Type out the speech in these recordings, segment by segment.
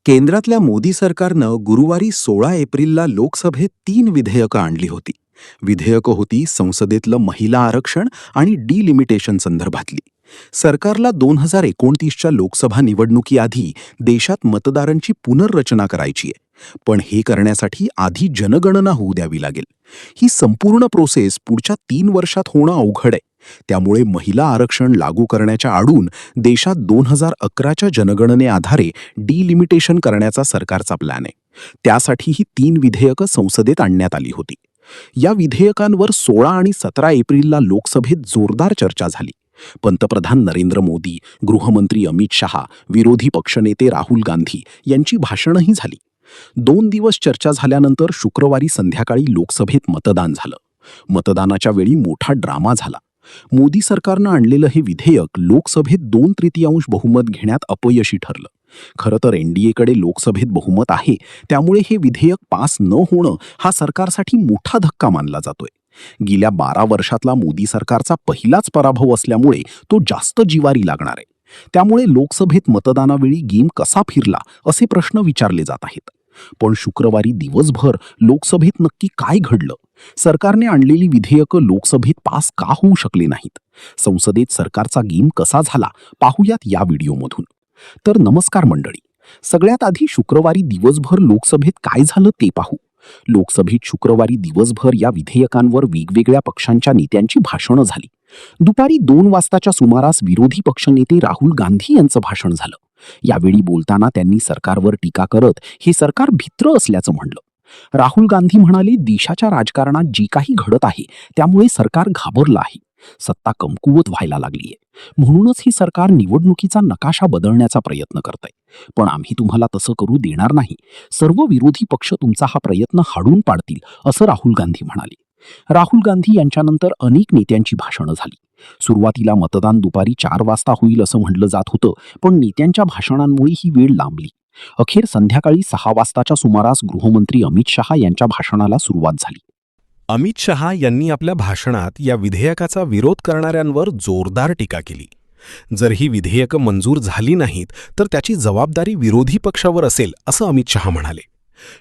केंद्रातल्या मोदी सरकारनं गुरुवारी 16 एप्रिलला लोकसभेत 3 विधेयकं आणली होती. विधेयकं होती संसदेतलं महिला आरक्षण आणि डिलिमिटेशन संदर्भातली. सरकारला 2029च्या लोकसभा निवडणुकीआधी देशात मतदारांची पुनर्रचना करायची आहे. पण हे करण्यासाठी आधी जनगणना होऊ द्यावी लागेल. ही संपूर्ण प्रोसेस पुढच्या 3 वर्षात होणं अवघड आहे. त्यामुळे महिला आरक्षण लागू करण्याच्या आडून देशात 2011च्या जनगणनेआधारे डिलिमिटेशन करण्याचा सरकारचा प्लॅन आहे. त्यासाठी ही 3 विधेयकं संसदेत आणण्यात आली होती. या विधेयकांवर 16 आणि 17 एप्रिलला लोकसभेत जोरदार चर्चा झाली. पंतप्रधान नरेंद्र मोदी, गृहमंत्री अमित शहा, विरोधी पक्षनेते राहुल गांधी यांची भाषणंही झाली. 2 दिवस चर्चा झाल्यानंतर शुक्रवारी संध्याकाळी लोकसभेत मतदान झालं. मतदानाच्या वेळी मोठा ड्रामा झाला. मोदी सरकारनं आणलेलं हे विधेयक लोकसभेत 2/3 बहुमत घेण्यात अपयशी ठरलं. खरं तर एनडीएकडे लोकसभेत बहुमत आहे, त्यामुळे हे विधेयक पास न होणं हा सरकारसाठी मोठा धक्का मानला जातोय. गेल्या 12 वर्षातला मोदी सरकारचा पहिलाच पराभव असल्यामुळे तो जास्त जिवारी लागणार आहे. त्यामुळे लोकसभेत मतदानावेळी गेम कसा फिरला असे प्रश्न विचारले जात आहेत. पण शुक्रवारी दिवसभर लोकसभेत नक्की काय घडलं? सरकारने आणलेली विधेयकं लोकसभेत पास का होऊ शकले नाहीत? संसदेत सरकारचा गेम कसा झाला पाहूयात या व्हिडिओमधून. तर नमस्कार मंडळी. सगळ्यात आधी शुक्रवारी दिवसभर लोकसभेत काय झालं ते पाहू. लोकसभेत शुक्रवारी दिवसभर या विधेयकांवर वेगवेगळ्या पक्षांच्या नेत्यांची भाषणं झाली. दुपारी 2 वाजताच्या सुमारास विरोधी पक्षनेते राहुल गांधी यांचं भाषण झालं. यावेळी बोलताना त्यांनी सरकारवर टीका करत हे सरकार भित्र असल्याचं म्हणलं. राहुल गांधी म्हणाले, देशाच्या राजकारणात जे काही घडत आहे त्यामुळे सरकार घाबरलं आहे. सत्ता कमकुवत व्हायला लागलीय. म्हणूनच हे सरकार निवडणुकीचा नकाशा बदलण्याचा प्रयत्न करतंय. पण आम्ही तुम्हाला तसं करू देणार नाही. सर्व विरोधी पक्ष तुमचा हा प्रयत्न हाडून पाडतील, असं राहुल गांधी म्हणाले. राहुल गांधी यांच्यानंतर अनेक नेत्यांची भाषणं झाली. सुरुवातीला मतदान दुपारी 4 वाजता होईल असं म्हटलं जात होतं, पण नेत्यांच्या भाषणांमुळे ही वेळ लांबली. अखेर संध्याकाळी 6 वाजताच्या सुमारास गृहमंत्री अमित शहा यांच्या भाषणाला सुरुवात झाली. अमित शहा यांनी आपल्या भाषणात या विधेयकाचा विरोध करणाऱ्यांवर जोरदार टीका केली. जर ही विधेयकं मंजूर झाली नाहीत तर त्याची जबाबदारी विरोधी पक्षावर असेल, असं अमित शहा म्हणाले.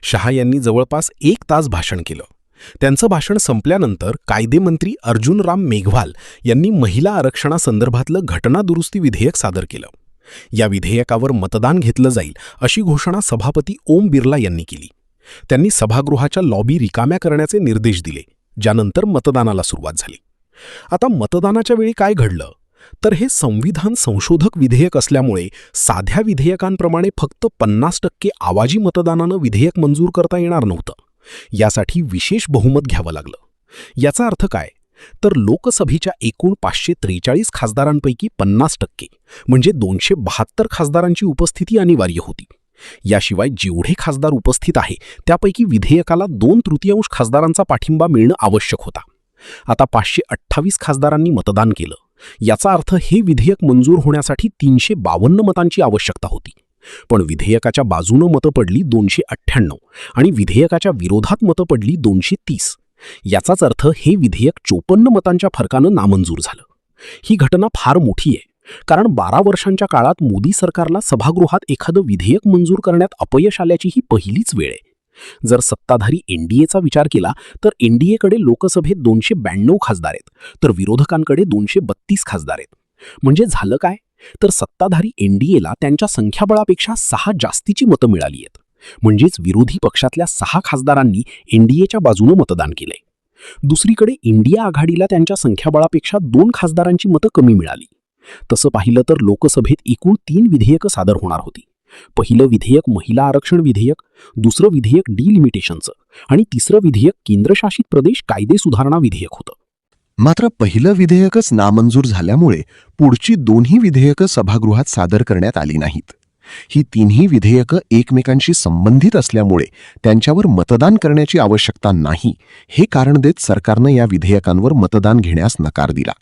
शहा यांनी जवळपास 1 तास भाषण केलं. त्यांचं भाषण संपल्यानंतर कायदेमंत्री अर्जुन राम मेघवाल यांनी महिला आरक्षणासंदर्भातलं घटनादुरुस्ती विधेयक सादर केलं. या विधेयकावर मतदान घेतलं जाईल अशी घोषणा सभापती ओम बिर्ला यांनी केली. त्यांनी सभागृहाच्या लॉबी रिकाम्या करण्याचे निर्देश दिले, ज्यानंतर मतदानाला सुरुवात झाली. आता मतदानाच्या वेळी काय घडलं तर हे संविधान संशोधक विधेयक असल्यामुळे साध्या विधेयकांप्रमाणे फक्त 50% आवाजी मतदानानं विधेयक मंजूर करता येणार नव्हतं. यासाठी विशेष बहुमत घ्यावं लागलं. याचा अर्थ काय तर लोकसभेच्या एकूण 543 खासदारांपैकी 50% म्हणजे 272 खासदारांची उपस्थिती अनिवार्य होती. याशिवाय जेवढे खासदार उपस्थित आहे त्यापैकी विधेयकाला 2/3 खासदारांचा पाठिंबा मिळणं आवश्यक होता. आता 528 खासदारांनी मतदान केलं. याचा अर्थ हे विधेयक मंजूर होण्यासाठी 352 मतांची आवश्यकता होती. पण विधेयकाच्या बाजूनं मतं पडली 298 आणि विधेयकाच्या विरोधात मतं पडली 230. याचाच अर्थ हे विधेयक 54 मतांच्या फरकानं नामंजूर झालं. ही घटना फार मोठी आहे, कारण 12 वर्षांच्या काळात मोदी सरकारला सभागृहात एखादं विधेयक मंजूर करण्यात अपयश आल्याची ही पहिलीच वेळ आहे. जर सत्ताधारी एनडीएचा विचार केला तर एनडीएकडे लोकसभेत 292 खासदार आहेत, तर विरोधकांकडे 232 खासदार आहेत. म्हणजे झालं काय तर सत्ताधारी एनडीएला त्यांच्या संख्याबळापेक्षा 6 जास्तीची मतं मिळाली आहेत. म्हणजेच विरोधी पक्षातल्या 6 खासदारांनी एनडीएच्या बाजूनं मतदान केलंय. दुसरीकडे इंडिया आघाडीला त्यांच्या संख्याबळापेक्षा 2 खासदारांची मतं कमी मिळाली. तसं पाहिलं तर लोकसभेत एकूण 3 विधेयकं सादर होणार होती. पहिलं विधेयक महिला आरक्षण विधेयक, दुसरं विधेयक डिलिमिटेशनचं आणि तिसरं विधेयक केंद्रशासित प्रदेश कायदे सुधारणा विधेयक होतं. मात्र पहिलं विधेयकच नामंजूर झाल्यामुळे पुढची 2ही विधेयकं सभागृहात सादर करण्यात आली नाहीत. ही 3ही विधेयकं एकमेकांशी संबंधित असल्यामुळे त्यांच्यावर मतदान करण्याची आवश्यकता नाही, हे कारण देत सरकारनं या विधेयकांवर मतदान घेण्यास नकार दिला.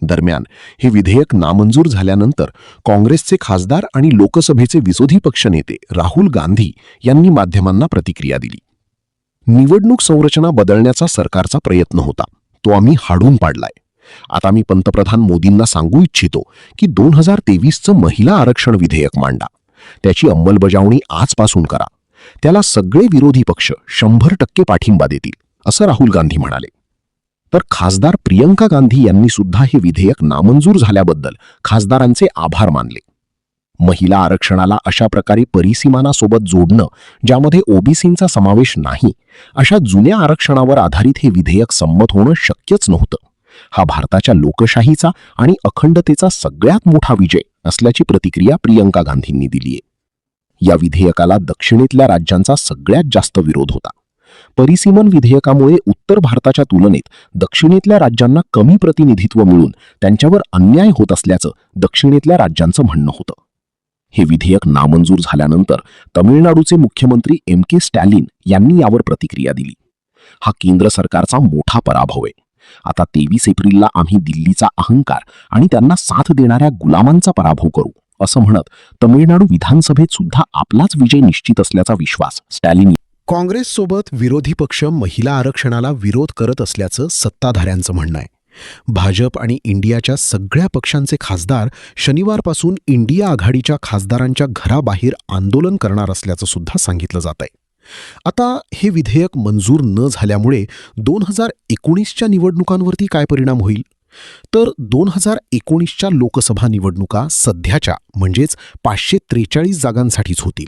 दरम्यान हे विधेयक नामंजूर झाल्यानंतर काँग्रेसचे खासदार आणि लोकसभेचे विरोधी पक्षनेते राहुल गांधी यांनी माध्यमांना प्रतिक्रिया दिली. निवडणूक संरचना बदलण्याचा सरकारचा प्रयत्न होता, तो आम्ही हाडून पाडलाय. आता मी पंतप्रधान मोदींना सांगू इच्छितो की 2023चं महिला आरक्षण विधेयक मांडा. त्याची अंमलबजावणी आजपासून करा. त्याला सगळे विरोधी पक्ष 100% पाठिंबा देतील, असं राहुल गांधी म्हणाले. तर खासदार प्रियंका गांधी यांनी सुद्धा हे विधेयक नामंजूर झाल्याबद्दल खासदारांचे आभार मानले. महिला आरक्षणाला अशा प्रकारे परिसीमानासोबत जोडणं, ज्यामध्ये ओबीसींचा समावेश नाही, अशा जुन्या आरक्षणावर आधारित हे विधेयक संमत होणं शक्यच नव्हतं. हा भारताच्या लोकशाहीचा आणि अखंडतेचा सगळ्यात मोठा विजय असल्याची प्रतिक्रिया प्रियंका गांधींनी दिलीय. या विधेयकाला दक्षिणेतल्या राज्यांचा सगळ्यात जास्त विरोध होता. परिसीमन विधेयकामुळे उत्तर भारताच्या तुलनेत दक्षिणेतल्या राज्यांना कमी प्रतिनिधित्व मिळून त्यांच्यावर अन्याय होत असल्याचं दक्षिणेतल्या राज्यांचं म्हणणं होतं. हे विधेयक नामंजूर झाल्यानंतर तमिळनाडूचे मुख्यमंत्री के स्टॅलिन यांनी यावर प्रतिक्रिया दिली. हा केंद्र सरकारचा मोठा पराभव आहे. आता 23 एप्रिलला आम्ही दिल्लीचा अहंकार आणि त्यांना साथ देणाऱ्या गुलामांचा पराभव करू, असं म्हणत तमिळनाडू विधानसभेत सुद्धा आपलाच विजय निश्चित असल्याचा विश्वास स्टॅलिन. काँग्रेससोबत विरोधी पक्ष महिला आरक्षणाला विरोध करत असल्याचं सत्ताधाऱ्यांचं म्हणणं आहे. भाजप आणि इंडियाच्या सगळ्या पक्षांचे खासदार शनिवारपासून इंडिया आघाडीच्या खासदारांच्या घराबाहेर आंदोलन करणार असल्याचं सुद्धा सांगितलं जात आहे. आता हे विधेयक मंजूर न झाल्यामुळे 2019च्या निवडणुकांवरती काय परिणाम होईल? तर 2019च्या लोकसभा निवडणुका सध्याच्या म्हणजेच 543 जागांसाठीच होतील.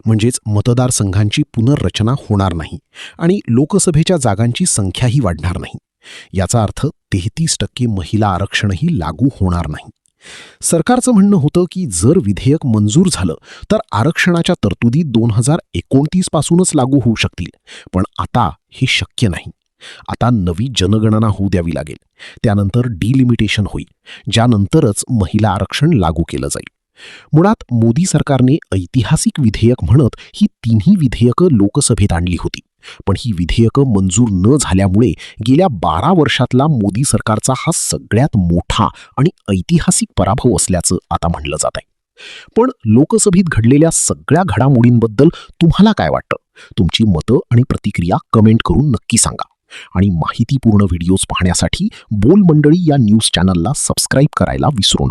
म्हणजेच मतदारसंघांची पुनर्रचना होणार नाही आणि लोकसभेच्या जागांची संख्याही वाढणार नाही. याचा अर्थ 33% महिला आरक्षणही लागू होणार नाही. सरकारचं म्हणणं होतं की जर विधेयक मंजूर झालं तर आरक्षणाच्या तरतुदी 2029 पासूनच लागू होऊ शकतील. पण आता हे शक्य नाही. आता नवी जनगणना होऊ द्यावी लागेल. त्यानंतर डिलिमिटेशन होईल, ज्यानंतरच महिला आरक्षण लागू केलं जाईल. मुळात मोदी सरकारने ऐतिहासिक विधेयक म्हणत ही तिन्ही विधेयकं लोकसभेत आणली होती. पण ही विधेयकं मंजूर न झाल्यामुळे गेल्या 12 वर्षातला मोदी सरकारचा हा सगळ्यात मोठा आणि ऐतिहासिक पराभव असल्याचं आता म्हणलं जात आहे. पण लोकसभेत घडलेल्या सगळ्या घडामोडींबद्दल तुम्हाला काय वाटतं? तुमची मतं आणि प्रतिक्रिया कमेंट करून नक्की सांगा. आणि माहितीपूर्ण व्हिडिओज पाहण्यासाठी बोल मंडळी या न्यूज चॅनलला सबस्क्राईब करायला विसरू नका.